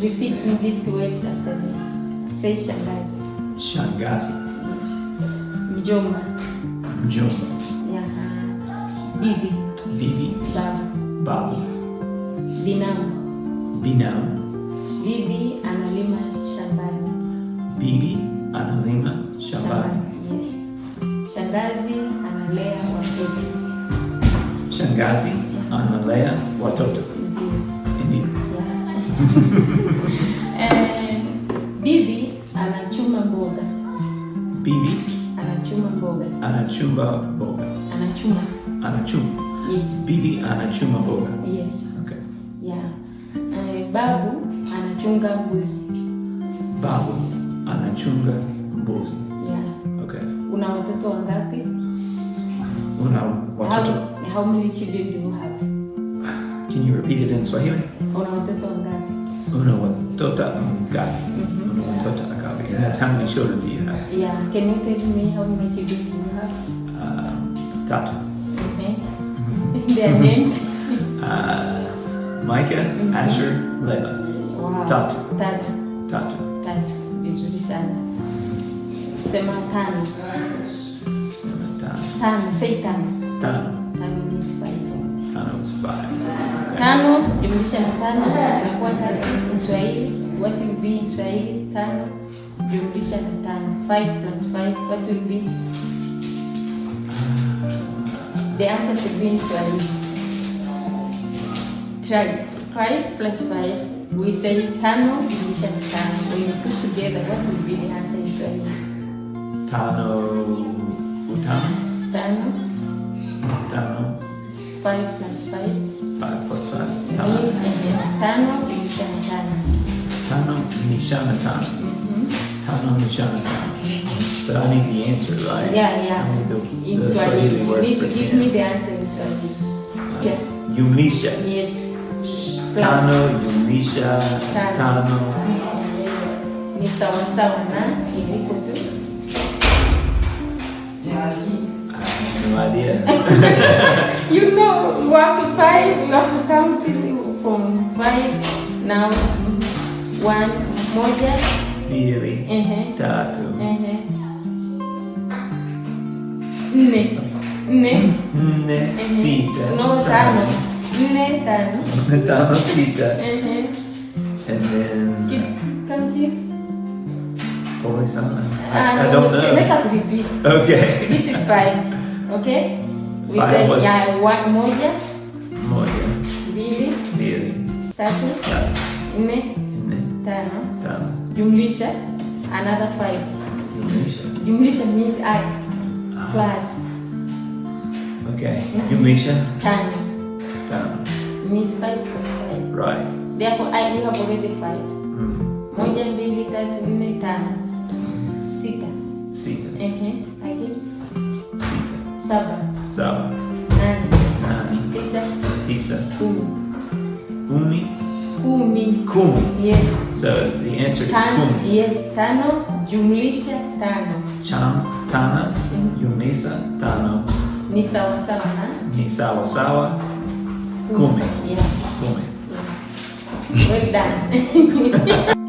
Repeat me these words after me. Say shangazi. Shangazi. Yes. Mjomba. Mjomba. Yeah. Bibi. Bibi. Babu. Babu. Binamu. Binamu. Bibi analima shambani. Bibi analima shambani. Yes. Shangazi analea watoto. Shangazi analea watoto. Indeed. Bibi anachuma mboga. Bibi anachuma mboga. Anachuma mboga. Anachuma. Yes. Bibi anachuma mboga. Yes. Okay. Yeah. Babu anachunga mbuzi. Babu anachunga mbuzi. Yeah. Okay. Una watoto wangapi? Una watoto. How many children do you have? Can you repeat it in Swahili? Una watoto wangapi? Una watoto wangapi? Una watoto wangapi? And that's how many children do you have? Yeah. Can you tell me how many children do you have? Tatu. Okay. Their names? Micah, Asher, Layla. Wow. Tatu. Tatu. Vizuri sana. Sema tano. Tano. Say tano. Tano means 5. Tano is 5. Okay. Tano jumlisha na tano inakuwa tatu in Swahili. What will be in Swahili? Tano jumlisha na tano. 5 plus 5, what will be? The answer should be in Swahili. Try. 5 plus 5. We say tano jumlisha na tano. When you put together, what will be the answer in Swahili? Tano. Tano. 5 plus 5. 5 plus 5. Tano jumlisha na tano. Tano nishana tano. Tano nishana tano. But I need the answer, right? Yeah. I need In the Swahili. You need to for give 10. me the answer in Swahili. Yes. Jumlisha. Yes. Tano, jumlisha, tano. Ni sawa na iliko tu. I have no idea. You know, you have to count it from 5. Now, 1, moja. Mbili, tatu. Nne, sita. No, tano. Nne, tano. Tano, sita. And then Keep counting. Pole sana. I don't know. Let us repeat. Okay. This is 5. Okay? We 5 say, was- one moja. Moja, Mbili, mbili, tatu, tatu, nne, nne, tano. tano. Jumlisha another 5. Jumlisha means add, plus. Okay. Jumlisha, Tano tano. means 5 plus 5. Right. Therefore, you have already 5. Moja, mbili, tatu, nne, tano. Sita. Sita. Again. Sita. Saba. Saba. Nane. Nani. Tisa. Tisa. Kumi. Kumi. Yes. So the answer is Tano. kumi. Yes. Tano. Jumlisha tano. Tana. Jumlisha tano. Ni sawa na. Ni sawa. Kumi. Yeah. Kumi. Well done.